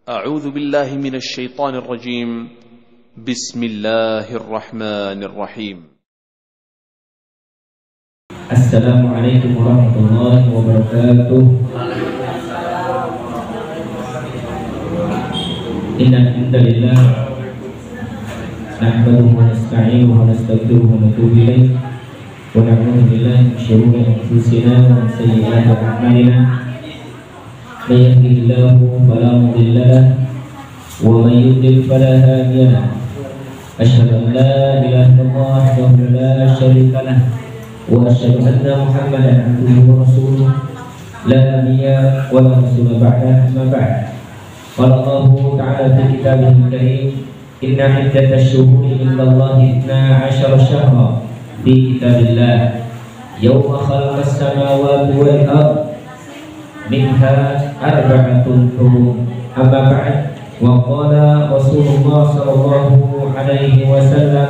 أعوذ بالله من الشيطان الرجيم. بسم الله الرحمن الرحيم. السلام عليكم ورحمة الله وبركاته. إن الحمد لله نحمده ونستعينه ونستغفره ونتوب إليه ونعوذ بالله من شرور أنفسنا ومن سيئات أعمالنا. من يهده الله فلا مضل له ومن يضلل فلا هادي له. أشهد أن لا إله إلا الله وحده لا شريك له وأشهد أن محمدا عبده ورسوله لا نبي ولا رسول بعده. أما بعد، قال الله تعالى في كتابه الكريم: إن عدة الشهور عند الله 12 شهرا في كتاب الله يوم خلق السماوات والأرض منها 4 حرم. أما بعد، وقال رسول الله صلى الله عليه وسلم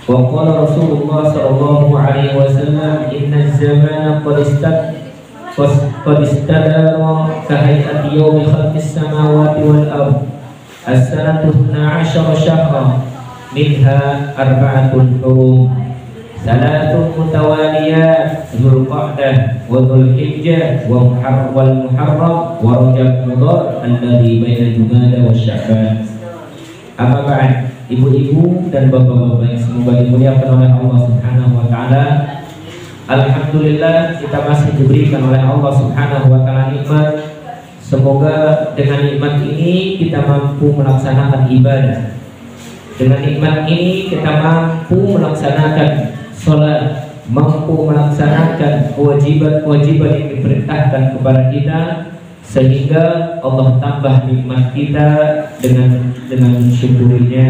وقال رسول الله صلى الله عليه وسلم إن الزمان قد استدار كهيئة يوم خلق السماوات والأرض. السنة 12 شهرا منها 4 حرم. 3 متواليات: ذو القعدة وذو الحجة والمحرم ورجب مضر الذي بين جمادى والشعبان. Amma ba'd, ibu-ibu dan bapak-bapak yang semoga dimuliakan oleh Allah Subhanahu wa taala. Alhamdulillah, kita masih diberikan oleh Allah Subhanahu wa taala nikmat. Semoga dengan nikmat ini kita mampu melaksanakan ibadah. Dengan nikmat ini kita mampu melaksanakan sholat, mampu melaksanakan kewajiban-kewajiban yang diperintahkan kepada kita, sehingga Allah tambah nikmat kita dengan mensyukurinya.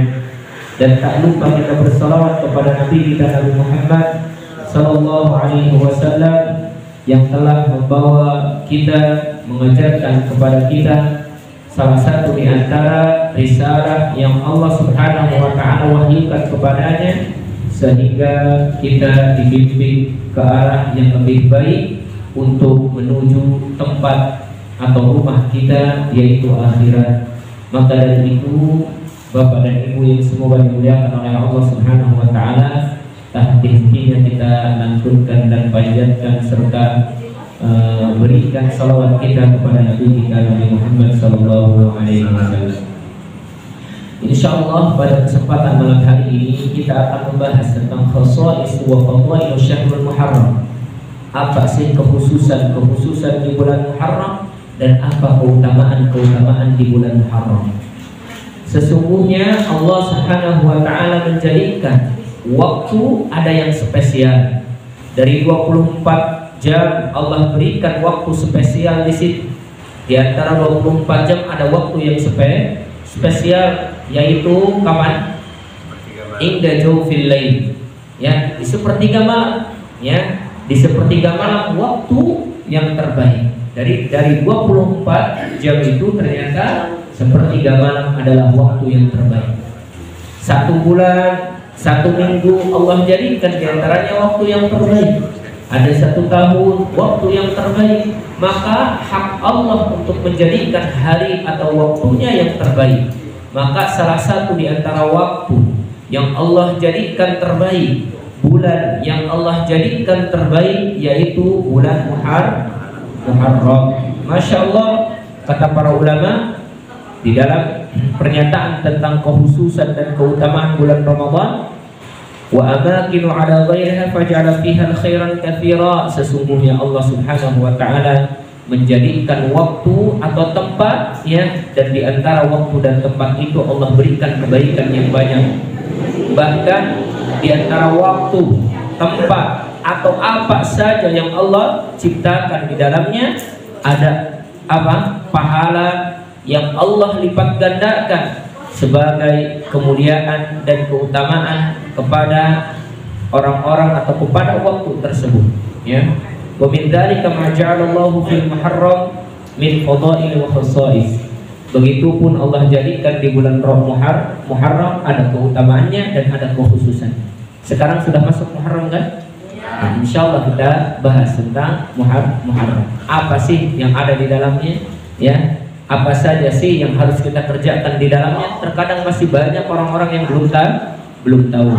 Dan tak lupa kita bersalawat kepada Nabi kita Nabi Muhammad sallallahu alaihi wasallam yang telah membawa kita, mengajarkan kepada kita salah satu di antara risalah yang Allah Subhanahu wa taala wahyukan kepadanya, sehingga kita dibimbing ke arah yang lebih baik untuk menuju tempat atau rumah kita, yaitu akhirat. Maka dari itu, Bapak dan Ibu yang semoga dimuliakan oleh Allah Subhanahu wa taala, tak henti-hentinya kita lantunkan dan panjatkan serta berikan salawat kita kepada Nabi kita Nabi Muhammad sallallahu alaihi wasallam. Insyaallah pada kesempatan malam hari ini kita akan membahas tentang khasa'is wa fadail syahrul Muharram. Apa sih kekhususan di bulan Muharram dan apa keutamaan di bulan Muharram? Sesungguhnya Allah Subhanahu wa taala menjadikan waktu ada yang spesial. Dari 24 jam Allah berikan waktu spesial di situ. Di antara 24 jam ada waktu yang spesial, yaitu kapan? Inda jawfil lail, ya, di sepertiga malam, ya, di sepertiga malam waktu yang terbaik. Dari 24 jam itu ternyata sepertiga malam adalah waktu yang terbaik. 1 bulan, 1 minggu Allah jadikan diantaranya waktu yang terbaik. Ada 1 tahun waktu yang terbaik. Maka hak Allah untuk menjadikan hari atau waktunya yang terbaik. Maka salah satu di antara waktu yang Allah jadikan terbaik, bulan yang Allah jadikan terbaik, yaitu bulan Muharram. Masya Allah, kata para ulama di dalam pernyataan tentang kekhususan dan keutamaan bulan Ramadan, wa amakinu ala ghairiha faj'ala fiha khairan katsira. Sesungguhnya Allah Subhanahu wa taala menjadikan waktu atau tempat, ya, dan di antara waktu dan tempat itu Allah berikan kebaikan yang banyak. Bahkan di antara waktu, tempat atau apa saja yang Allah ciptakan di dalamnya ada apa? Pahala yang Allah lipat gandakan sebagai kemuliaan dan keutamaan kepada orang-orang atau kepada waktu tersebut, ya. Wa min dzalika ma ja'alallahu fil Muharram min fadail wa khasa'is. Begitupun Allah jadikan di bulan Muharram ada keutamaannya dan ada kekhususan. Sekarang sudah masuk Muharram kan? Nah, insya Allah kita bahas tentang Muharram. Apa sih yang ada di dalamnya? Ya, apa saja sih yang harus kita kerjakan di dalamnya? Terkadang masih banyak orang-orang yang belum tahu.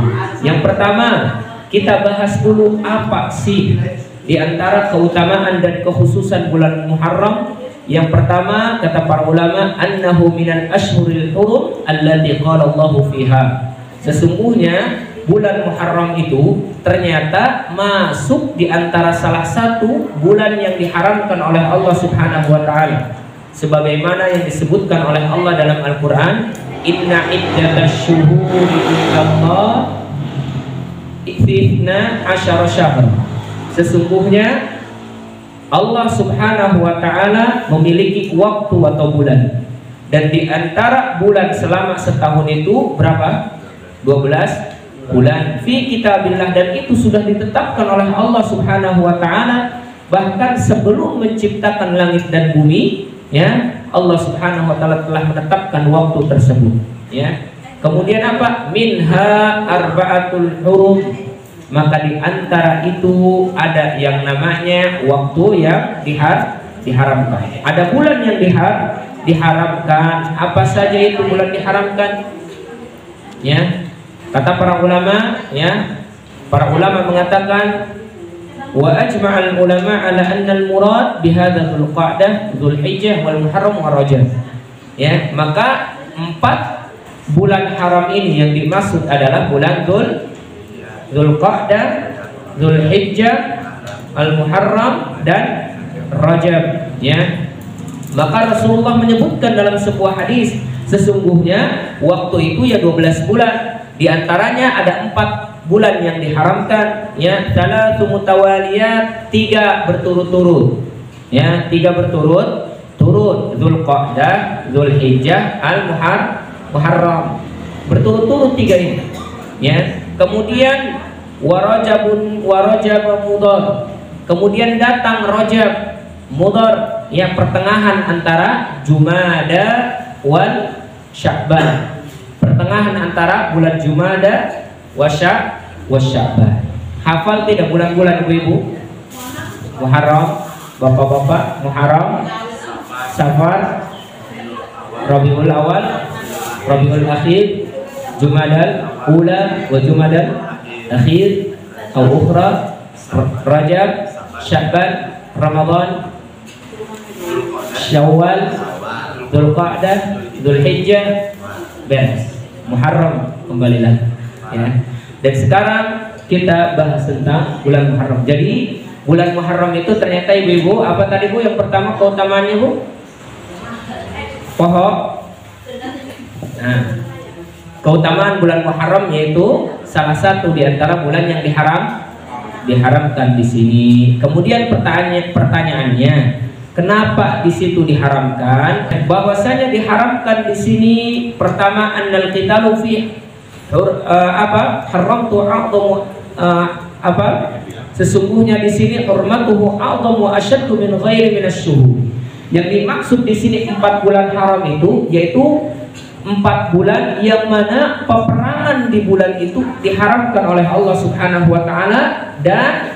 Yang pertama, kita bahas dulu apa sih di antara keutamaan dan kekhususan bulan Muharram. Yang pertama, kata para ulama, annahu minal ashhuril hurum allati qala Allahu fiha. Sesungguhnya bulan Muharram itu ternyata masuk di antara salah satu bulan yang diharamkan oleh Allah Subhanahu wa taala. Sebagaimana yang disebutkan oleh Allah dalam Al-Qur'an, inna iddatasy syuhuri indallah 12 syahr. Sesungguhnya Allah Subhanahu wa taala memiliki waktu atau bulan, dan di antara bulan selama setahun itu berapa? 12 bulan fi kitabillah, dan itu sudah ditetapkan oleh Allah Subhanahu wa taala bahkan sebelum menciptakan langit dan bumi, ya. Allah Subhanahu wa taala telah menetapkan waktu tersebut, ya. Kemudian apa? Minha arba'atul hurum, maka di antara itu ada yang namanya waktu yang diharamkan. Ada bulan yang diharamkan. Apa saja itu bulan diharamkan? Ya, kata para ulama, ya, para ulama mengatakan wa ajma'al ulama ala anna al-murad bihadza dzulqa'dah, dzulhijjah, wal muharram wa rajab. Ya, maka 4 bulan haram ini yang dimaksud adalah bulan Dzulqa'dah, Dzulhijjah, Al-Muharram, dan Rajab, ya. Maka Rasulullah menyebutkan dalam sebuah hadis, sesungguhnya waktu itu ya 12 bulan. Di antaranya ada 4 bulan yang diharamkan, ya. Salatu mutawaliyat, 3 berturut-turut. Ya, 3 berturut-turut. Dzulqa'dah, Dzulhijjah, Al-Muharram. Berturut-turut 3 ini. Ya. Kemudian Rajab Mudhar. Kemudian datang Rajab Mudhar, ya, pertengahan antara Jumada wal Sya'ban. Pertengahan antara bulan Jumada wa Sya'ban. Hafal tidak bulan-bulan ibu-ibu? Muharram, bapak-bapak, Muharram, Safar, Rabiul Awal, Rabiul Akhir, Jumadal Ula wa Jumadal Akhir atau Ukhra, Rajab, Sya'ban, Ramadan, Syawal, Dzulqa'dah, Dzulhijjah, beres. Muharram kembali lagi, ya. Dan sekarang kita bahas tentang bulan Muharram. Jadi bulan Muharram itu ternyata ibu-ibu, apa tadi Bu yang pertama keutamaannya Bu? Pokok. Nah, keutamaan bulan Muharram yaitu salah satu di antara bulan yang diharamkan di sini. Kemudian pertanyaannya, kenapa di situ diharamkan? Bahwasanya diharamkan di sini pertama annal qitalu fi haramtu a'dhamu sesungguhnya di sini hurmatuhu a'dhamu asyaddu min ghairi minasyuhur. Yang dimaksud di sini 4 bulan haram itu yaitu 4 bulan yang mana peperangan di bulan itu diharamkan oleh Allah Subhanahu wa taala, dan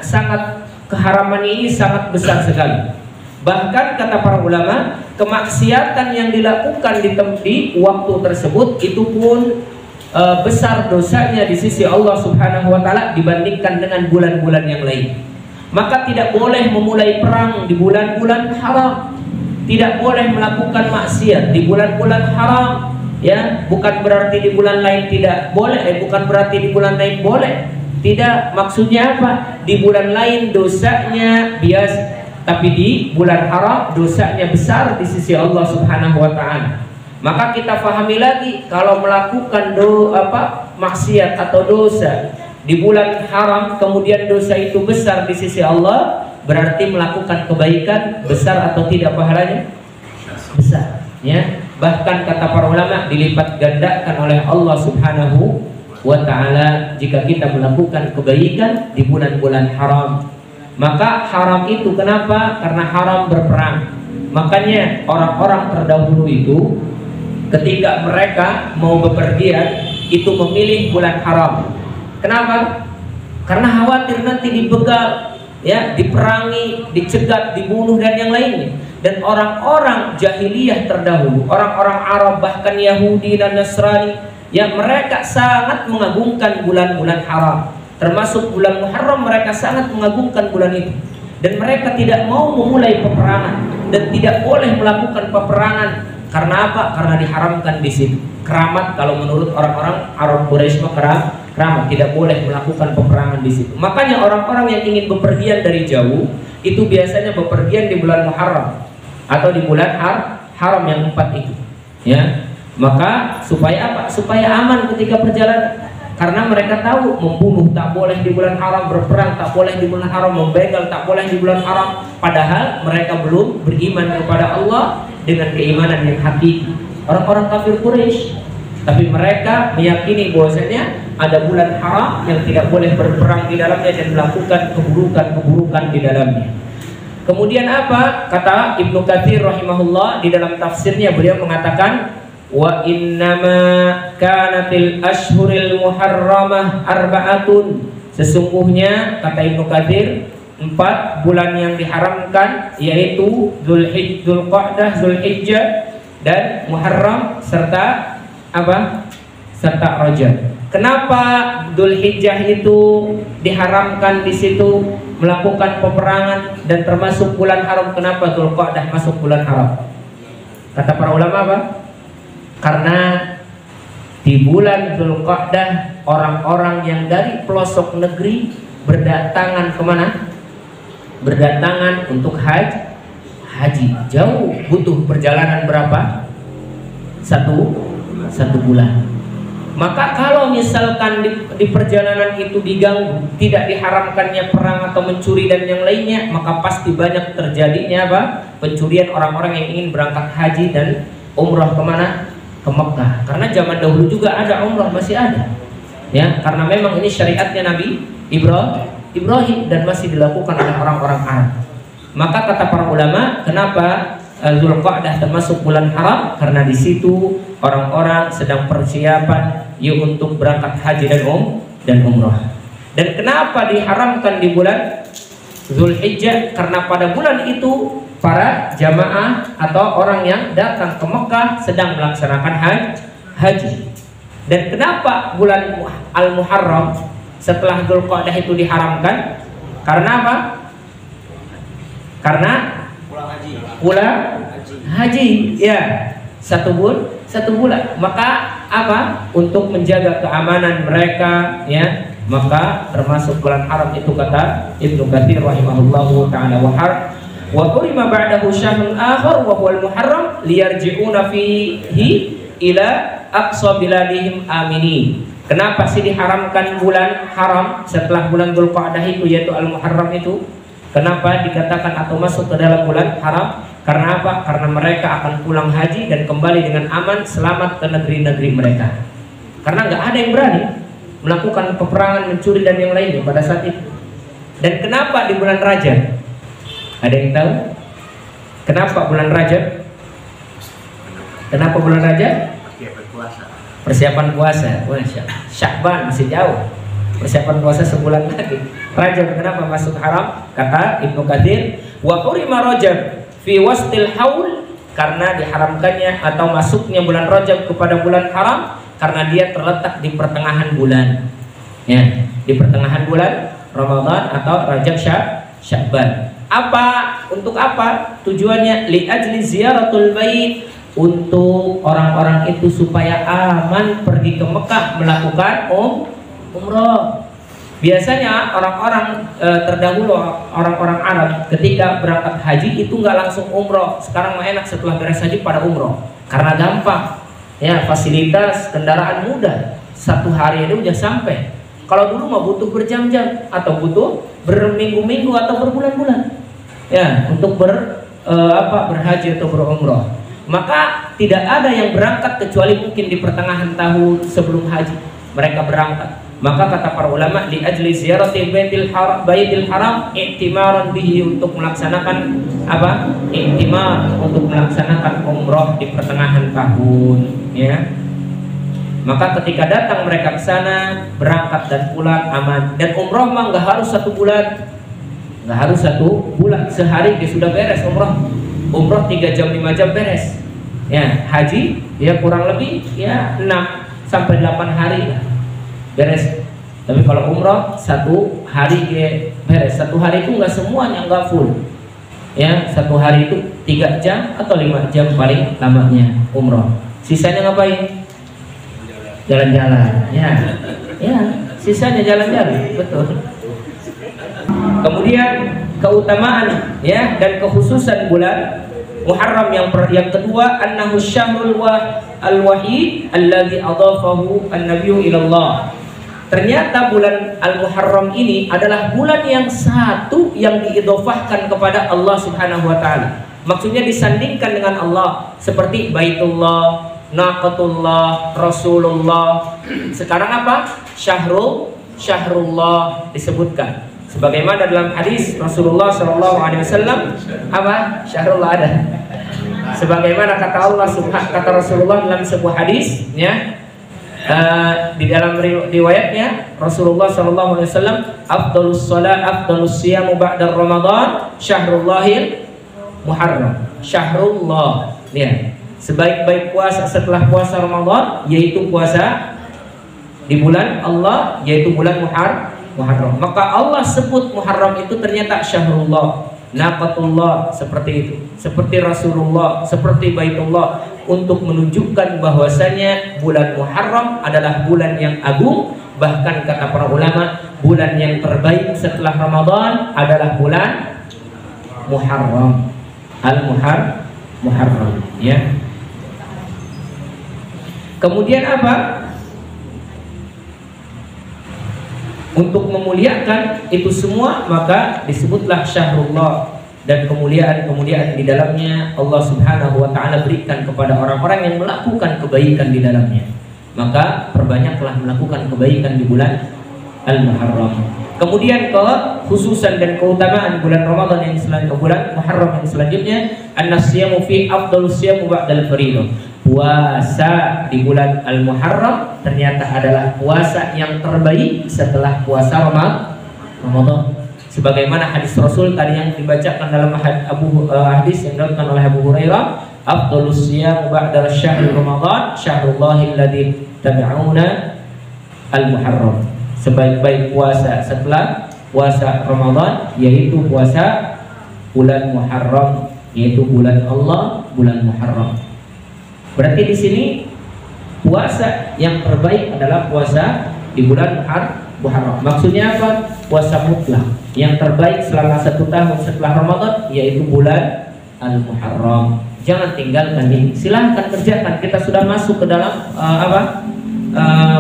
keharaman ini sangat besar sekali. Bahkan kata para ulama, kemaksiatan yang dilakukan di waktu tersebut itu pun besar dosanya di sisi Allah Subhanahu wa taala dibandingkan dengan bulan-bulan yang lain. Maka tidak boleh memulai perang di bulan-bulan haram. Tidak boleh melakukan maksiat di bulan-bulan haram. Ya, bukan berarti di bulan lain tidak boleh, bukan berarti di bulan lain boleh. Tidak, maksudnya apa? Di bulan lain dosanya biasa, tapi di bulan haram dosanya besar di sisi Allah Subhanahu wa taala. Maka kita fahami lagi, kalau melakukan maksiat atau dosa di bulan haram kemudian dosa itu besar di sisi Allah, berarti melakukan kebaikan besar atau tidak pahalanya? Besar, ya. Bahkan kata para ulama dilipat gandakan oleh Allah Subhanahu wa ta'ala jika kita melakukan kebaikan di bulan-bulan haram. Maka haram itu kenapa? Karena haram berperang. Makanya orang-orang terdahulu itu ketika mereka mau bepergian itu memilih bulan haram. Kenapa? karena khawatir nanti dibegal, ya, diperangi, dicegat, dibunuh dan yang lainnya. Dan orang-orang jahiliyah terdahulu, orang-orang Arab bahkan Yahudi dan Nasrani, ya, mereka sangat mengagungkan bulan-bulan haram. Termasuk bulan Muharram, mereka sangat mengagungkan bulan itu. Dan mereka tidak mau memulai peperangan dan tidak boleh melakukan peperangan. Karena apa? Karena diharamkan di situ. Keramat, kalau menurut orang-orang Arab Quraisy keramat, tidak boleh melakukan peperangan di situ. Makanya orang-orang yang ingin bepergian dari jauh itu biasanya bepergian di bulan Muharram atau di bulan haram yang 4 itu. Ya, maka supaya apa? Supaya aman ketika perjalanan. Karena mereka tahu membunuh tak boleh di bulan haram, berperang tak boleh di bulan haram, membegal tak boleh di bulan haram. Padahal mereka belum beriman kepada Allah dengan keimanan yang hakiki. Orang-orang kafir Quraisy, tapi mereka meyakini bahwasanya ada bulan haram yang tidak boleh berperang di dalamnya dan melakukan keburukan-keburukan di dalamnya. Kemudian apa? Kata Ibnu Katsir rahimahullah di dalam tafsirnya, beliau mengatakan, wa innama kanatil ashhuril muharramah arba'atun. Sesungguhnya kata Ibnu Katsir 4 bulan yang diharamkan, yaitu Dzulqa'dah, Dzulhijjah dan Muharram serta apa? Serta Rajab. Kenapa Dzulhijjah itu diharamkan di situ melakukan peperangan dan termasuk bulan haram? Kenapa Dzulqa'dah masuk bulan haram? Kata para ulama apa? Karena di bulan Dzulqa'dah orang-orang yang dari pelosok negeri berdatangan kemana? Berdatangan untuk haji. Jauh, butuh perjalanan berapa? Satu bulan. Maka kalau misalkan di perjalanan itu diganggu, tidak diharamkannya perang atau mencuri dan yang lainnya, maka pasti banyak terjadinya apa? Pencurian orang-orang yang ingin berangkat haji dan umrah kemana? Ke Mekah. Karena zaman dahulu juga ada umrah, masih ada. Ya, karena memang ini syariatnya Nabi Ibrahim dan masih dilakukan oleh orang-orang Arab. Maka kata para ulama, kenapa Dzulqa'dah termasuk bulan haram? Karena di situ orang-orang sedang persiapan untuk berangkat haji dan umrah. Dan kenapa diharamkan di bulan Dzulhijjah? Karena pada bulan itu para jamaah atau orang yang datang ke Mekah sedang melaksanakan haji. Dan kenapa bulan Al-Muharram setelah Dzulqa'dah itu diharamkan? Karena apa? Karena pulang haji, ya, satu bulan. Maka apa? Untuk menjaga keamanan mereka, ya, maka termasuk bulan haram itu kata Ibnu Katsir rahimahullahu taala. Wa qurima ba'dahu syahrun akhar wa huwal Muharram liyarji'una fihi ila aqsa biladihim aminin. Kenapa sih diharamkan bulan haram setelah bulan Dzulqa'dah itu, yaitu Al-Muharram itu? Kenapa dikatakan atau masuk ke dalam bulan haram? Karena apa? Karena mereka akan pulang haji dan kembali dengan aman, selamat ke negeri-negeri mereka. Karena nggak ada yang berani melakukan peperangan, mencuri dan yang lainnya pada saat itu. Dan kenapa di bulan Rajab? Ada yang tahu? Kenapa bulan Rajab? Kenapa bulan Rajab? Persiapan puasa. Sya'ban masih jauh. Persiapan puasa sebulan lagi. Rajab kenapa masuk haram? Kata Ibnu Katsir, wa hurima Rajab fi wastil haul, karena diharamkannya atau masuknya bulan Rajab kepada bulan haram karena dia terletak di pertengahan bulan. Ya, di pertengahan bulan Ramadan atau Rajab Sya'ban. Apa? Untuk apa? Tujuannya li ajli ziyaratul bait, untuk orang-orang itu supaya aman pergi ke Mekah melakukan umrah. Biasanya orang-orang terdahulu, orang-orang Arab ketika berangkat haji itu nggak langsung umroh. Sekarang mah enak setelah beres haji pada umroh karena gampang, ya, fasilitas kendaraan mudah, 1 hari itu udah sampai. Kalau dulu mah butuh berjam-jam atau butuh berminggu-minggu atau berbulan-bulan, ya, untuk berhaji atau berumroh. Maka tidak ada yang berangkat kecuali mungkin di pertengahan tahun sebelum haji mereka berangkat. Maka kata para ulama, li ajli ziyarati baitil haram i'timaran bihi, untuk melaksanakan apa? I'timar, untuk melaksanakan umroh di pertengahan tahun, ya. Maka ketika datang mereka ke sana, berangkat dan pulang aman. Dan umroh mah nggak harus 1 bulan, nggak harus 1 bulan, sehari dia sudah beres umroh. Umroh 3 jam 5 jam beres. Ya, haji ya kurang lebih ya 6 sampai 8 hari lah beres. Tapi kalau umroh 1 hari dia beres. 1 hari itu nggak semuanya, nggak full. Ya, 1 hari itu 3 jam atau 5 jam paling lamanya umroh. Sisanya ngapain? Jalan-jalan. Ya, sisanya jalan-jalan, betul. Kemudian keutamaan ya dan kekhususan bulan Muharram yang kedua, annahu syahrul al-wahid alladzi adafahu an-nabiyyu ila Allah. Ternyata bulan Al-Muharram ini adalah bulan yang satu yang diidhofahkan kepada Allah Subhanahu wa taala. Maksudnya disandingkan dengan Allah, seperti Baitullah, Naqatullah, Rasulullah. Sekarang apa? Syahrullah disebutkan. Sebagaimana dalam hadis Rasulullah SAW, apa? Syahrullah ada. Sebagaimana kata Rasulullah dalam sebuah hadis, ya, di dalam riwayatnya Rasulullah SAW, afdalus salat, afdalus siyamu ba'da Ramadan, Syahrullahil Muharram. Syahrullah, ya. Sebaik-baik puasa setelah puasa Ramadan yaitu puasa di bulan Allah, yaitu bulan Muharram. Maka Allah sebut Muharram itu ternyata Syahrullah, Naqatullah, seperti itu, seperti Rasulullah, seperti Baitullah, untuk menunjukkan bahwasanya bulan Muharram adalah bulan yang agung. Bahkan kata para ulama, bulan yang terbaik setelah Ramadan adalah bulan Muharram, Muharram, ya. Kemudian apa? Untuk memuliakan itu semua, maka disebutlah Syahrullah. Dan kemuliaan-kemuliaan di dalamnya Allah Subhanahu wa ta'ala berikan kepada orang-orang yang melakukan kebaikan di dalamnya. Maka perbanyaklah melakukan kebaikan di bulan Al-Muharram. Kemudian kekhususan dan keutamaan bulan Ramadan yang selanjutnya, bulan Muharram yang selanjutnya, an-nasiyamu fi afdalus siyamu ba'dal fardhu. Puasa di bulan Al-Muharram ternyata adalah puasa yang terbaik setelah puasa Ramadan. Sebagaimana hadis Rasul tadi yang dibacakan dalam hadis yang diriwayatkan oleh Abu Hurairah, afdalus siyam ba'da syahr Ramadan syahrullahil ladzi tabi'una al-Muharram. Sebaik-baik puasa setelah puasa Ramadan yaitu puasa bulan Muharram, yaitu bulan Allah, bulan Muharram. Berarti di sini puasa yang terbaik adalah puasa di bulan Muharram. Maksudnya apa? Puasa mutlak yang terbaik selama 1 tahun setelah Ramadan yaitu bulan Al-Muharram. Jangan tinggalkan ini. Silahkan kerjakan. Kita sudah masuk ke dalam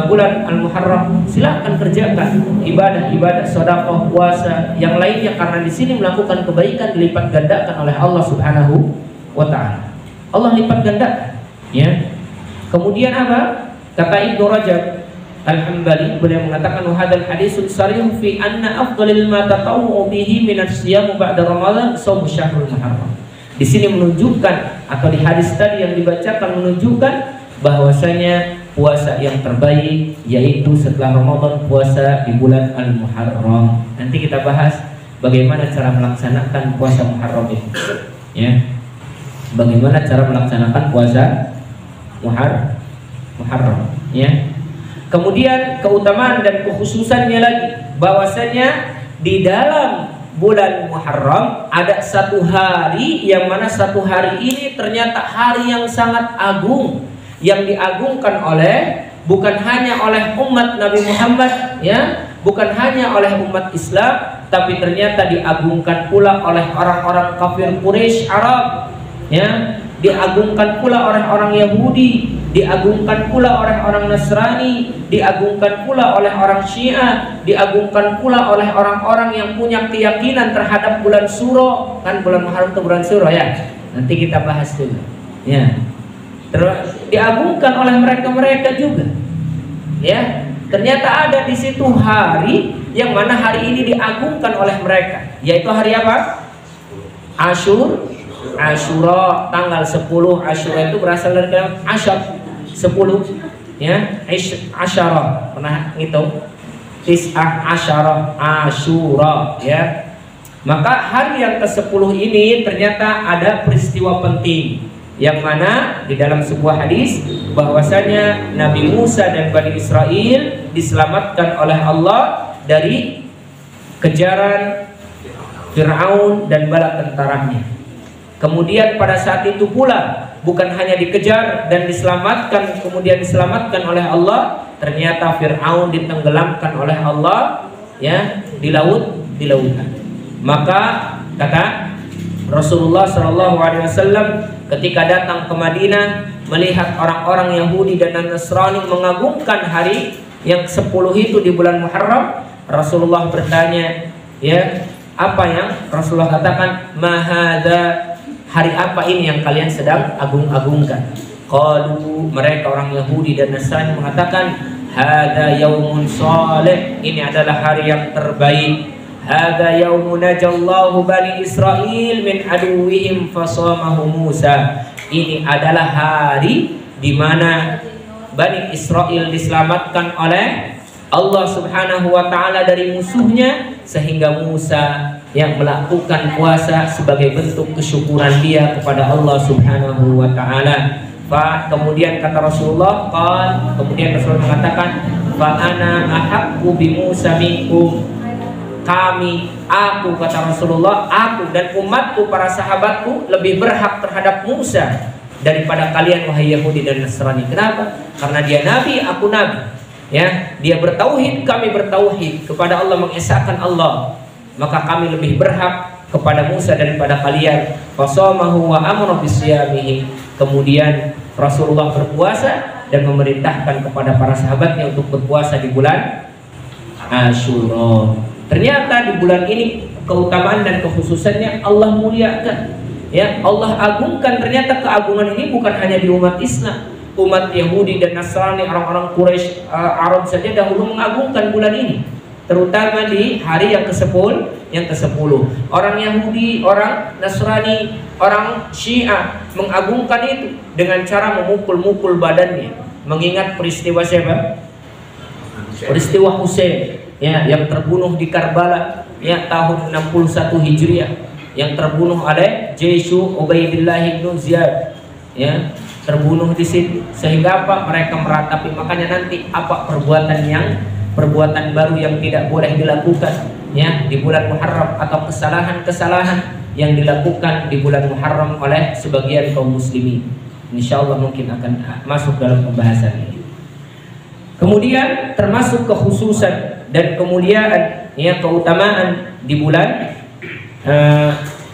bulan Al-Muharram. Silahkan kerjakan ibadah-ibadah, sedekah, puasa yang lainnya, karena di sini melakukan kebaikan dilipat gandakan oleh Allah Subhanahu wa taala. Allah lipat gandakan. Ya. Kemudian apa? Kata Ibnu Rajab Al-Hambali, beliau mengatakan hadal hadisun sarih fi anna afdalil ma tatawwu bihi min as-siyam ba'da Ramadan shaum syahrul Muharram. Di sini menunjukkan, atau di hadis tadi yang dibacakan menunjukkan bahwasanya puasa yang terbaik yaitu setelah Ramadan, puasa di bulan Al-Muharram. Nanti kita bahas bagaimana cara melaksanakan puasa Muharram itu. Ya. Bagaimana cara melaksanakan puasa Muharram, ya. Kemudian keutamaan dan kekhususannya lagi, bahwasanya di dalam bulan Muharram ada 1 hari yang mana 1 hari ini ternyata hari yang sangat agung, yang diagungkan oleh bukan hanya oleh umat Nabi Muhammad, ya, bukan hanya oleh umat Islam, tapi ternyata diagungkan pula oleh orang-orang kafir Quraisy Arab, ya, diagungkan pula orang-orang Yahudi, diagungkan pula orang-orang Nasrani, diagungkan pula oleh orang Syiah, diagungkan pula oleh orang-orang yang punya keyakinan terhadap bulan Suro. Kan bulan Muharram itu bulan Suro, ya. Nanti kita bahas dulu. Ya. Terus diagungkan oleh mereka-mereka juga. Ya. Ternyata ada di situ hari yang mana hari ini diagungkan oleh mereka, yaitu hari apa? Asyura, tanggal 10. Asyura itu berasal dari kalimat asyar, 10. ya, asyarah, pernah ngitung? Tis'ah asyarah Asyura, ya. Maka hari yang ke-10 ini ternyata ada peristiwa penting, yang mana di dalam sebuah hadis bahwasanya Nabi Musa dan Bani Israel diselamatkan oleh Allah dari kejaran Fir'aun dan bala tentaranya. Kemudian pada saat itu pula bukan hanya dikejar dan diselamatkan, kemudian diselamatkan oleh Allah, ternyata Fir'aun ditenggelamkan oleh Allah, ya, di lautan. Maka kata Rasulullah SAW ketika datang ke Madinah melihat orang-orang Yahudi dan Nasrani mengagungkan hari yang 10 itu di bulan Muharram, Rasulullah bertanya, ya, apa yang Rasulullah katakan? Mahada, hari apa ini yang kalian sedang agung-agungkan? Qalu, mereka orang Yahudi dan Nasrani mengatakan, hada yaumun salih, ini adalah hari yang terbaik. Hada yaumun najallahu Bani Israel min aduwihim fasamahu Musa. Ini adalah hari di mana Bani Israel diselamatkan oleh Allah Subhanahu wa taala dari musuhnya, sehingga Musa yang melakukan puasa sebagai bentuk kesyukuran dia kepada Allah Subhanahu wa taala. Kemudian kata Rasulullah, kemudian Rasulullah mengatakan, fa ana ahaqqu bi Musa minkum. Aku kata Rasulullah, aku dan umatku, para sahabatku lebih berhak terhadap Musa daripada kalian wahai Yahudi dan Nasrani. Kenapa? Karena dia nabi, aku nabi. Ya, dia bertauhid, kami bertauhid kepada Allah, mengesahkan Allah. Maka kami lebih berhak kepada Musa daripada kalian. Fasamahu wa amara bisyamihi. Kemudian Rasulullah berpuasa dan memerintahkan kepada para sahabatnya untuk berpuasa di bulan Asyura. Ternyata di bulan ini keutamaan dan kekhususannya Allah muliakan, ya, Allah agungkan. Ternyata keagungan ini bukan hanya di umat Islam, umat Yahudi dan Nasrani, orang-orang Quraisy, Arab saja dahulu mengagungkan bulan ini, terutama di hari yang ke-10. Orang Yahudi, orang Nasrani, orang Syiah mengagungkan itu dengan cara memukul-mukul badannya, mengingat peristiwa siapa? Peristiwa Husain, ya, yang terbunuh di Karbala, ya, tahun 61 Hijriah, yang terbunuh oleh Jaishu Ubaidillah bin Ziyad, ya, terbunuh di sini. Sehingga apa? Mereka meratapi, makanya nanti apa perbuatan baru yang tidak boleh dilakukan, ya, di bulan Muharram, atau kesalahan-kesalahan yang dilakukan di bulan Muharram oleh sebagian kaum muslimin. Insyaallah mungkin akan masuk dalam pembahasan ini. Kemudian termasuk kekhususan dan kemuliaan, ya, keutamaan di bulan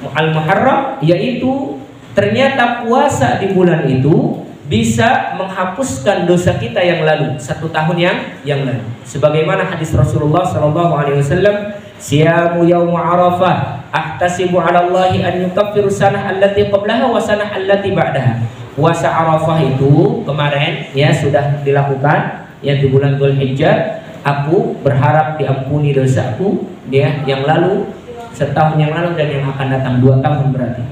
Al-Muharram, yaitu ternyata puasa di bulan itu bisa menghapuskan dosa kita yang lalu, 1 tahun yang lalu. Sebagaimana hadis Rasulullah SAW, siyamu yaum Arafah ahtasibu 'ala Allahi an yukaffiru sanah allati qablaha wa sanah allati ba'daha. Puasa Arafah itu kemarin, ya, sudah dilakukan, ya, di bulan Dzulhijjah. Aku berharap diampuni dosaku, ya, yang lalu, setahun yang lalu dan yang akan datang, 2 tahun berarti.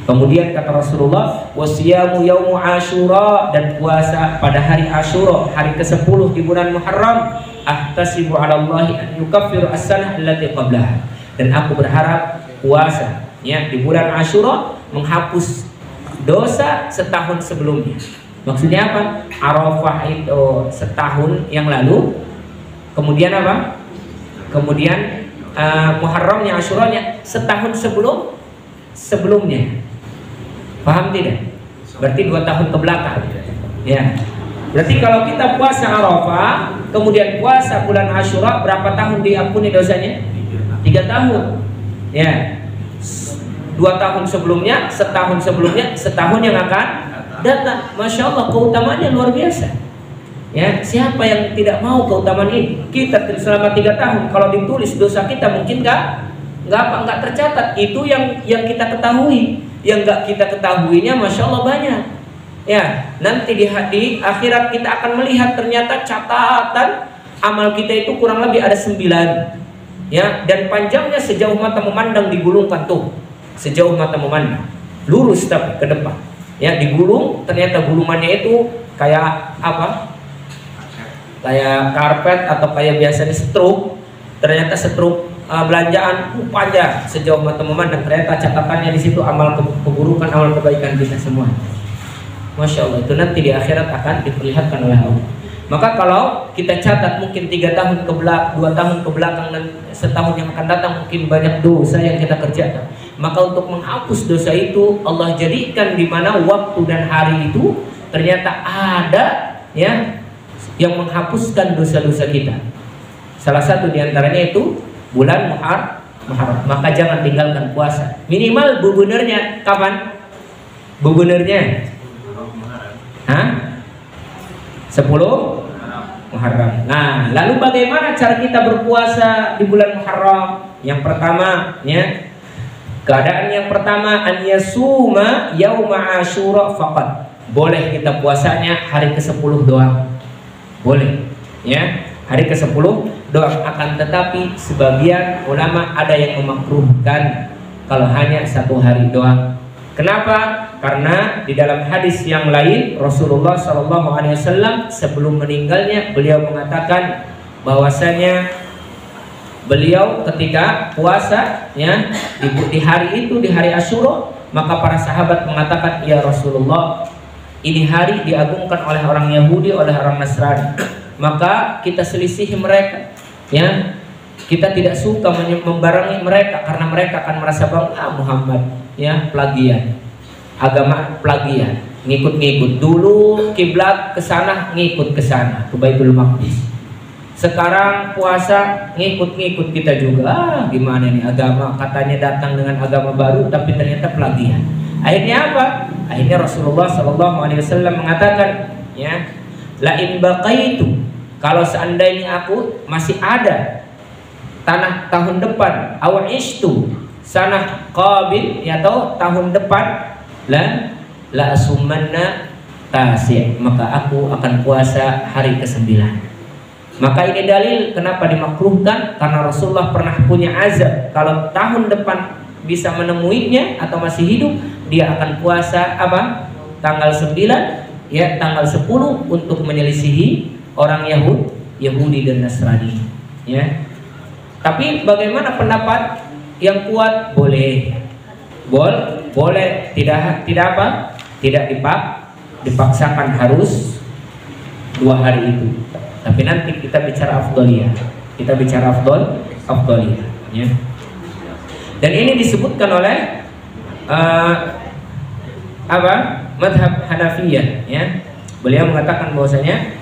Kemudian kata Rasulullah, wasiyamu yaumu Asyura, dan puasa pada hari Asyura, hari ke-10 di bulan Muharram, ahtasibu 'ala Allahi an yukaffiru as-sanah allati qablaha. Dan aku berharap puasa, ya, di bulan Asyura menghapus dosa setahun sebelumnya. Maksudnya apa? Arafah itu setahun yang lalu, kemudian apa? Kemudian Muharramnya, Asyuranya setahun sebelumnya. Paham tidak? Berarti 2 tahun ke belakang. Ya. Berarti kalau kita puasa Arafah, kemudian puasa bulan Asyura, berapa tahun diampuni dosanya? 3 tahun. Ya. 2 tahun sebelumnya, setahun sebelumnya, setahun yang akan datang. Masya Allah, keutamaannya luar biasa. Ya, siapa yang tidak mau keutamaan ini? Kita selama 3 tahun, kalau ditulis dosa kita mungkin nggak tercatat. Itu yang kita ketahui. Yang nggak kita ketahuinya, masya Allah, banyak. Ya, nanti di akhirat kita akan melihat ternyata catatan amal kita itu kurang lebih ada 9. Ya, dan panjangnya sejauh mata memandang digulungkan tuh, sejauh mata memandang, lurus tapi ke depan. Ya, digulung, ternyata gulungannya itu kayak apa? kayak karpet atau kayak biasa di setruk, ternyata setruk belanjaan panjang sejauh mata memandang, ternyata catatannya di situ amal keburukan, amal kebaikan kita semua. Masya Allah, itu nanti di akhirat akan diperlihatkan oleh Allah. Maka kalau kita catat mungkin 3 tahun ke belakang, 2 tahun ke belakang, dan setahun yang akan datang mungkin banyak dosa yang kita kerjakan. Maka untuk menghapus dosa itu Allah jadikan di mana waktu dan hari itu ternyata ada ya yang menghapuskan dosa-dosa kita. Salah satu diantaranya itu bulan Muharram. Maka jangan tinggalkan puasa. Minimal bebenernya kapan? Bebenernya? 10 Muharram. Nah, lalu bagaimana cara kita berpuasa di bulan Muharram? Yang pertama, ya, keadaan yang pertama an yasuma yauma Asyura faqat. Boleh kita puasanya hari ke-10 doang. Boleh, ya. Hari ke-10 doang, akan tetapi sebagian ulama ada yang memakruhkan kalau hanya 1 hari doang. Kenapa? Karena di dalam hadis yang lain Rasulullah SAW sebelum meninggalnya beliau mengatakan bahwasanya beliau ketika puasa ya di hari itu, di hari Asyura, maka para sahabat mengatakan, ya Rasulullah, ini hari diagungkan oleh orang Yahudi, oleh orang Nasrani, maka kita selisihi mereka, ya kita tidak suka membarengi mereka karena mereka akan merasa bangga Muhammad, ya plagiat, agama plagiat, ngikut-ngikut. Dulu kiblat ke sana, ngikut ke sana ke Baitul Maqdis. Sekarang puasa ngikut-ngikut kita juga. Gimana nih agama, katanya datang dengan agama baru tapi ternyata plagiat. Akhirnya apa? Akhirnya Rasulullah SAW mengatakan, ya, la in baqaitu, kalau seandainya aku masih ada tanah tahun depan, aw ishtu sanah qabil, atau tahun depan, la asumanna tasi', maka aku akan puasa hari ke-9. Maka ini dalil kenapa dimakruhkan, karena Rasulullah pernah punya azab kalau tahun depan bisa menemuinya atau masih hidup, dia akan puasa apa? Tanggal 9, ya tanggal 10 untuk menyelisihi orang Yahudi dan Nasrani, ya. Tapi bagaimana pendapat yang kuat? Boleh, tidak apa? Tidak dipaksakan harus 2 hari itu. Tapi nanti kita bicara afdaliyah. Kita bicara afdaliyah, ya. Dan ini disebutkan oleh madhab Hanafiyah, ya. Beliau mengatakan bahwasanya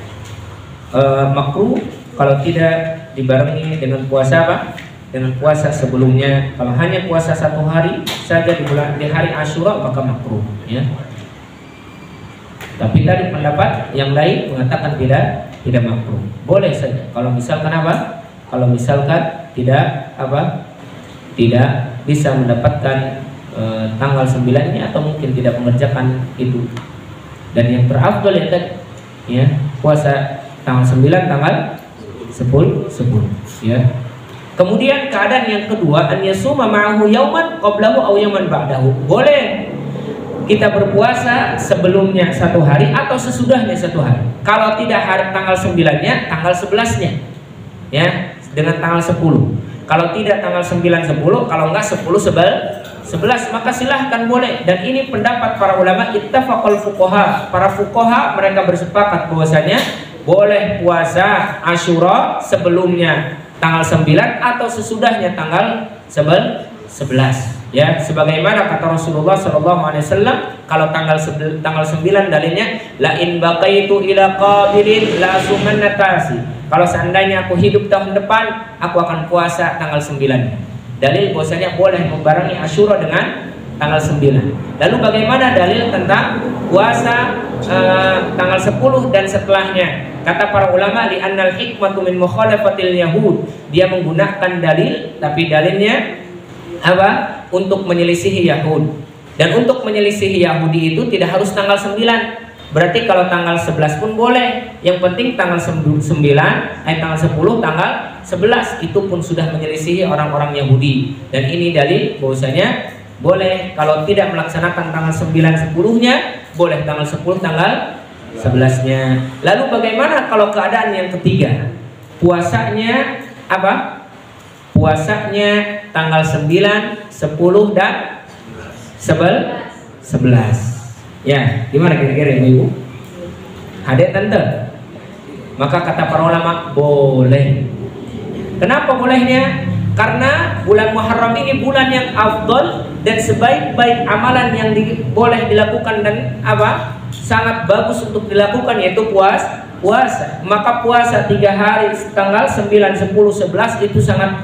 makruh kalau tidak dibarengi dengan puasa apa? Dengan puasa sebelumnya. Kalau hanya puasa 1 hari saja di hari Asyura maka makruh, ya. Tapi tadi pendapat yang lain mengatakan tidak makruh. Boleh saja. Kalau misalkan apa? Kalau misalkan tidak bisa mendapatkan tanggal 9-nya atau mungkin tidak mengerjakan itu. Dan yang terafdal ya tadi, ya, puasa tanggal 9, tanggal 10, ya. Kemudian keadaan yang kedua, an yasuma ma'ahu yauman qablahu aw yauman ba'dahu. Boleh kita berpuasa sebelumnya 1 hari atau sesudahnya 1 hari. Kalau tidak hari tanggal 9-nya, tanggal 11-nya, ya, dengan tanggal 10. Kalau tidak tanggal 9 10, kalau enggak 10 11, maka silahkan boleh. Dan ini pendapat para ulama ittafaqal fuqaha. Para fuqaha mereka bersepakat bahwasanya boleh puasa Asyura sebelumnya tanggal 9 atau sesudahnya tanggal 11. Ya, sebagaimana kata Rasulullah SAW, kalau tanggal 9 dalilnya la in baqaitu ila qabilin la sumannatasi. Kalau seandainya aku hidup tahun depan, aku akan puasa tanggal 9. Dalil bahwasanya boleh membarengi Asyura dengan tanggal 9. Lalu bagaimana dalil tentang puasa tanggal 10 dan setelahnya? Kata para ulama, li annal hikmatu min mukhalafatil yahud. Dia menggunakan dalil, tapi dalilnya apa? Untuk menyelisihi Yahud. Dan untuk menyelisihi Yahudi itu tidak harus tanggal 9. Berarti kalau tanggal 11 pun boleh. Yang penting tanggal 9, tanggal 10, tanggal 11 itu pun sudah menyelisihi orang-orang Yahudi. Dan ini dalil bahwasanya boleh kalau tidak melaksanakan tanggal 9 10-nya, boleh tanggal 10 tanggal 11-nya. Lalu bagaimana kalau keadaan yang ketiga? Puasanya apa? Puasanya tanggal 9, 10 dan 11. Ya, gimana kira-kira Ibu? Adik tante? Maka kata para ulama boleh. Kenapa bolehnya? Karena bulan Muharram ini bulan yang afdol dan sebaik-baik amalan yang boleh dilakukan dan apa? Sangat bagus untuk dilakukan yaitu puasa. Maka puasa 3 hari tanggal 9, 10, 11 itu sangat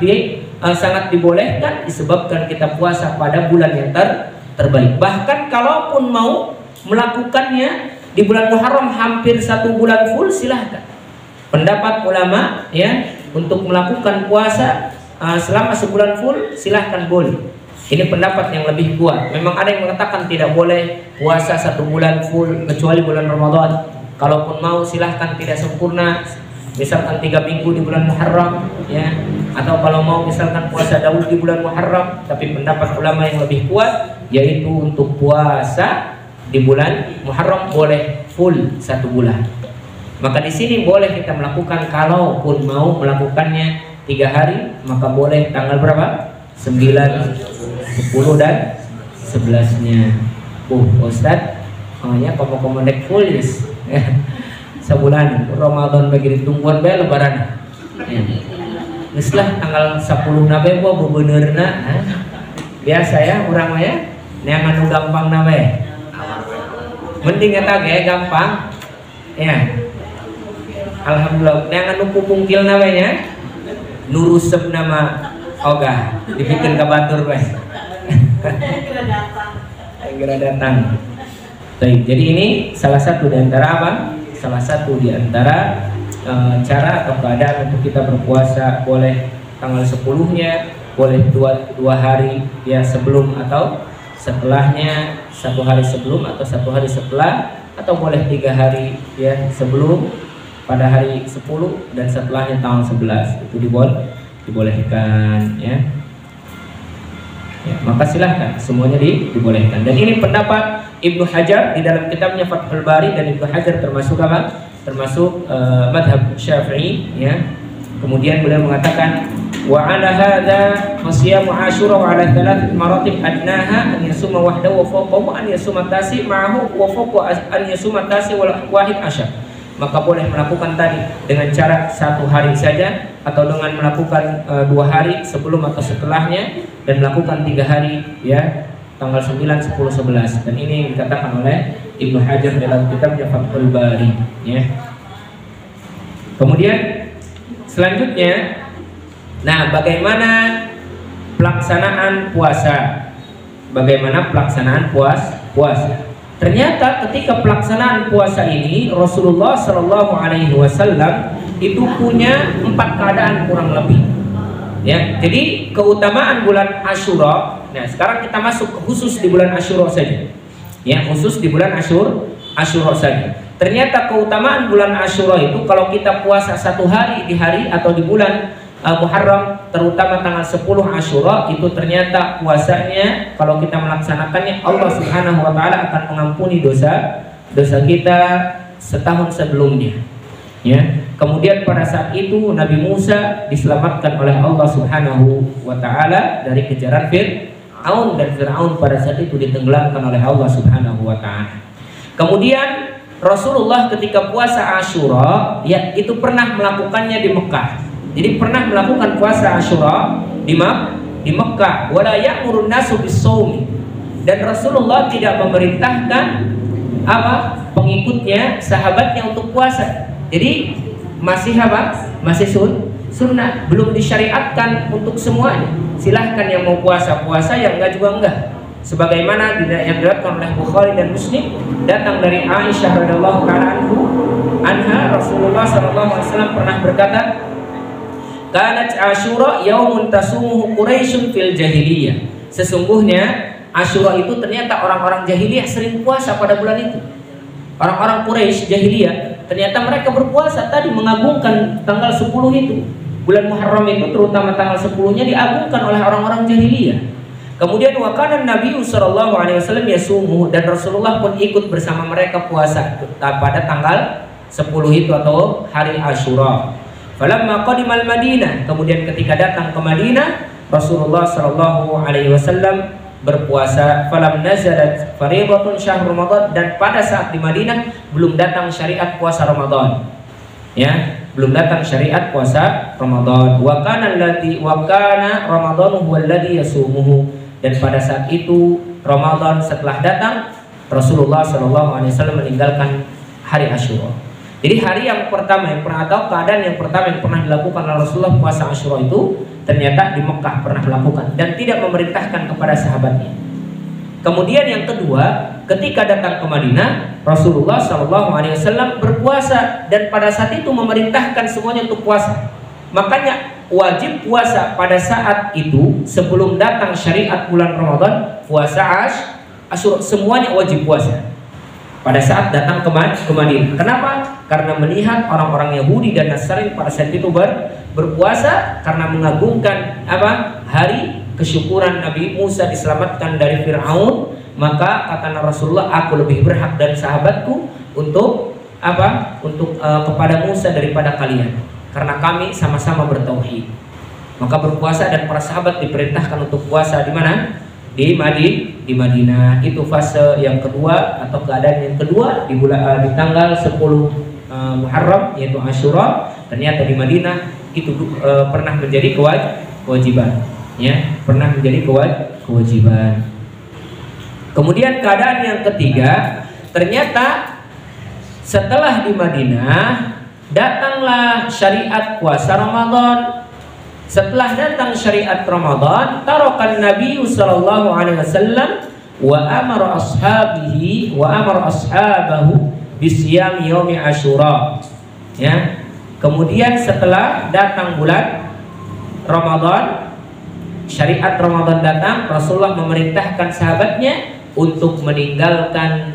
dibolehkan disebabkan kita puasa pada bulan yang terbaik. Bahkan kalaupun mau melakukannya di bulan Muharram hampir 1 bulan full, silahkan. Pendapat ulama ya untuk melakukan puasa selama sebulan full silahkan boleh. Ini pendapat yang lebih kuat. Memang ada yang mengatakan tidak boleh puasa 1 bulan full kecuali bulan Ramadan. Kalaupun mau silahkan, tidak sempurna. Misalkan 3 minggu di bulan Muharram ya, atau kalau mau misalkan puasa Daud di bulan Muharram. Tapi pendapat ulama yang lebih kuat yaitu untuk puasa di bulan Muharram boleh full 1 bulan. Maka di sini boleh kita melakukan, kalaupun mau melakukannya 3 hari, maka boleh tanggal berapa? 9, 10 dan 11-nya. Ustaz, hanya komodek full sebulan Ramadan bagi ditungguan bae lebaran. Geus lah tanggal 10 na bae gua bebenerna. Biasa ya urang mah ya. Neangan nu gampang na bae. Mending eta ge gampang. Ya. Alhamdulillah neangan nu pupungkilna bae nya. Nu rusep nama ogah dipikeun ka batur bae. Segera datang. Baik, jadi ini salah satu di antara apa? Salah satu di antara cara atau keadaan untuk kita berpuasa. Boleh tanggal 10-nya, boleh dua hari ya sebelum atau setelahnya, 1 hari sebelum atau 1 hari setelah, atau boleh 3 hari ya sebelum pada hari 10 dan setelahnya tanggal 11. Itu dibolehkan ya. Ya, maka silahkan semuanya dibolehkan. Dan ini pendapat Ibnu Hajar di dalam kitabnya Fathul Bari, dan Ibnu Hajar termasuk apa? Termasuk madhab Syafi'i ya. Kemudian beliau mengatakan wa ala hadza fasyamu Asyura wa ala 3 maratib adnaha an yasuma wahdahu wa fawqahu an yasuma tasi ma'ahu wa fawqa an yasuma tasi wal wahid asyar. Maka boleh melakukan tadi dengan cara 1 hari saja, atau dengan melakukan 2 hari sebelum atau setelahnya, dan melakukan 3 hari ya tanggal 9, 10, 11. Dan ini yang dikatakan oleh Ibnu Hajar dalam kitabnya Fathul Bari ya. Kemudian selanjutnya, nah bagaimana pelaksanaan puasa? Bagaimana pelaksanaan puasa? Ternyata ketika pelaksanaan puasa ini Rasulullah Shallallahu Alaihi Wasallam itu punya 4 keadaan kurang lebih. Ya, jadi keutamaan bulan Asyura. Nah, sekarang kita masuk khusus di bulan Asyura saja. Ya, khusus di bulan Asyura saja. Ternyata keutamaan bulan Asyura itu kalau kita puasa 1 hari di hari atau di bulan Muharram, terutama tanggal 10 Asyura, itu ternyata puasanya kalau kita melaksanakannya Allah Subhanahu wa taala akan mengampuni dosa kita setahun sebelumnya. Ya. Kemudian pada saat itu Nabi Musa diselamatkan oleh Allah Subhanahu wa taala dari kejaran Fir'aun, dan Fir'aun pada saat itu ditenggelamkan oleh Allah Subhanahu wa taala. Kemudian Rasulullah ketika puasa Asyura ya itu pernah melakukannya di Mekah. Jadi pernah melakukan puasa Asyura di Mekah. Wala ya'murun nasu bis-shaumi. Dan Rasulullah tidak memerintahkan pengikutnya, sahabatnya untuk puasa. Jadi masih masih sunnah, belum disyariatkan untuk semuanya. Silahkan yang mau puasa, yang enggak juga enggak. Sebagaimana yang diriwayatkan oleh Bukhari dan Muslim, datang dari Aisyah radhiyallahu anha, Rasulullah sallallahu alaihi wasallam pernah berkata, kanat Asyura yaumun tasumuhu Quraisyun fil jahiliyah. Sesungguhnya Asyura itu ternyata orang-orang jahiliyah sering puasa pada bulan itu. Orang-orang Quraisy jahiliyah ternyata mereka berpuasa tadi mengagungkan tanggal 10 itu. Bulan Muharram itu terutama tanggal 10-nya diagungkan oleh orang-orang jahiliyah. Kemudian wa kana Nabi sallallahu alaihi wasallam yasumu, dan Rasulullah pun ikut bersama mereka puasa pada tanggal 10 itu atau hari Asyura. Falamma qadimal Madinah, kemudian ketika datang ke Madinah, Rasulullah sallallahu alaihi wasallam berpuasa. Falam nazalat fariidatun syahr Ramadan, dan pada saat di Madinah belum datang syariat puasa Ramadan. Ya, belum datang syariat puasa Ramadan. Wa kana Ramadan huwa alladhi yasumuhu, dan pada saat itu Ramadan setelah datang, Rasulullah sallallahu alaihi wasallam meninggalkan hari Asyura. Jadi hari yang pertama atau keadaan yang pertama yang pernah dilakukan oleh Rasulullah puasa Asyura itu ternyata di Mekah pernah melakukan dan tidak memerintahkan kepada sahabatnya. Kemudian yang kedua, ketika datang ke Madinah, Rasulullah SAW berpuasa dan pada saat itu memerintahkan semuanya untuk puasa. Makanya wajib puasa pada saat itu sebelum datang syariat bulan Ramadan, puasa Asyura, semuanya wajib puasa pada saat datang ke Madinah. Kenapa? Karena melihat orang-orang Yahudi dan Nasrani pada saat itu berpuasa karena mengagungkan hari kesyukuran Nabi Musa diselamatkan dari Fir'aun. Maka kata Rasulullah, aku lebih berhak dari sahabatku untuk kepada Musa daripada kalian, karena kami sama-sama bertauhid. Maka berpuasa, dan para sahabat diperintahkan untuk puasa di mana? Di Madinah. Itu fase yang kedua atau keadaan yang kedua di tanggal 10 Muharram, yaitu Asyura. Ternyata di Madinah itu pernah menjadi kewajiban, ya, pernah menjadi kewajiban. Kemudian keadaan yang ketiga, ternyata setelah di Madinah datanglah syariat puasa Ramadan. Setelah datang syariat Ramadan, tarakan Nabi sallallahu alaihi wasallam wa amara ashabahu bisyam yaumi Asyura. Ya. Kemudian setelah datang bulan Ramadan, syariat Ramadan datang, Rasulullah memerintahkan sahabatnya untuk meninggalkan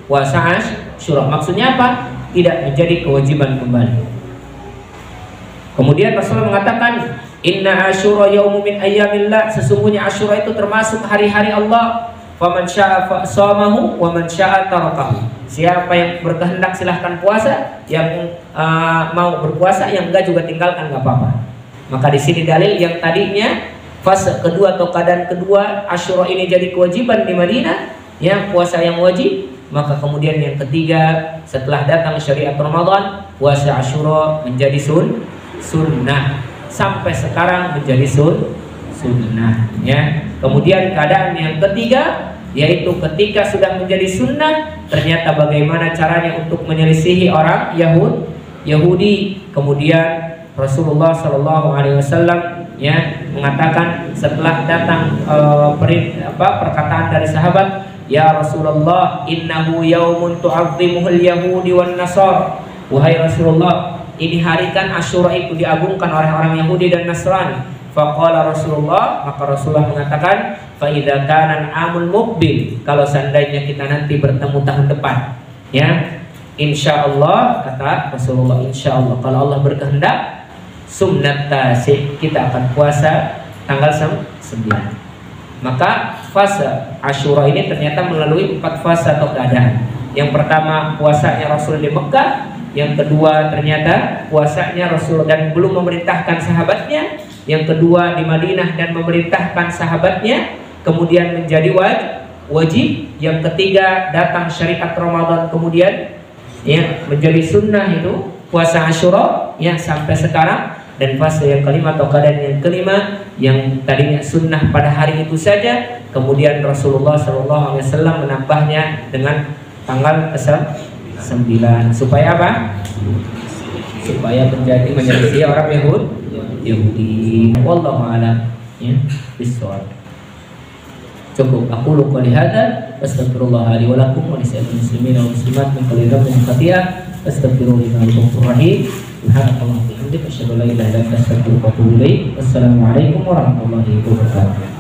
puasa Asyura. Maksudnya apa? Tidak menjadi kewajiban kembali. Kemudian Rasulullah mengatakan, inna Asyura yaumun min ayyamillah, sesungguhnya Asyura itu termasuk hari-hari Allah. Faman syaa shamahu wa man syaa tarakahu. Siapa yang berkehendak silahkan puasa, yang mau berpuasa, yang enggak juga tinggalkan, enggak apa-apa. Maka di sini dalil yang tadinya fase kedua atau keadaan kedua Asyura ini jadi kewajiban di Madinah, ya, puasa yang wajib. Maka kemudian yang ketiga, setelah datang syariat Ramadan, puasa Asyura menjadi sunnah, sampai sekarang menjadi sunnah, ya. Kemudian keadaan yang ketiga, yaitu ketika sudah menjadi sunnah, ternyata bagaimana caranya untuk menyelisihi orang Yahudi. Kemudian Rasulullah Shallallahu Alaihi Wasallam, ya, mengatakan setelah datang perkataan dari sahabat, ya Rasulullah, innahu yaumun tu'azzimuhul yahudi wan nasar. Wahai Rasulullah, ini hari kan Asyura itu diagungkan oleh orang Yahudi dan Nasrani. Faqala Rasulullah, maka Rasulullah mengatakan, fa idza kana amul muqbil, kalau seandainya kita nanti bertemu tahun depan, ya, insyaallah, kata Rasulullah, insyaallah kalau Allah berkehendak, sunnat tasik, kita akan puasa tanggal 9. Maka fase Asyura ini ternyata melalui 4 fase atau keadaan. Yang pertama, puasanya Rasul di Mekah. Yang kedua, ternyata puasanya Rasul dan belum memerintahkan sahabatnya. Yang kedua, di Madinah dan memerintahkan sahabatnya, kemudian menjadi wajib. Yang ketiga, datang syariat Ramadan, kemudian, ya, menjadi sunnah, itu puasa Asyura, ya, sampai sekarang. Dan fase yang kelima atau keadaan yang kelima, yang tadinya sunnah pada hari itu saja, kemudian Rasulullah SAW menambahnya dengan tanggal 9. Supaya apa? Supaya menjadi orang Yahudi. Wallahu a'lam, ya, bissawab. Cukup. Aku lupa lihada. Astagfirullah li wa lakum wa lisa'il muslimin wal muslimat min kulli dhanbin wa khati'ah. Astaghfirullah innahu rahim. Subhanallah wa bihamdihi, asyhadu an la ilaha illa anta, astaghfiruka wa atubu ilaik. Wassalamualaikum warahmatullahi wabarakatuh.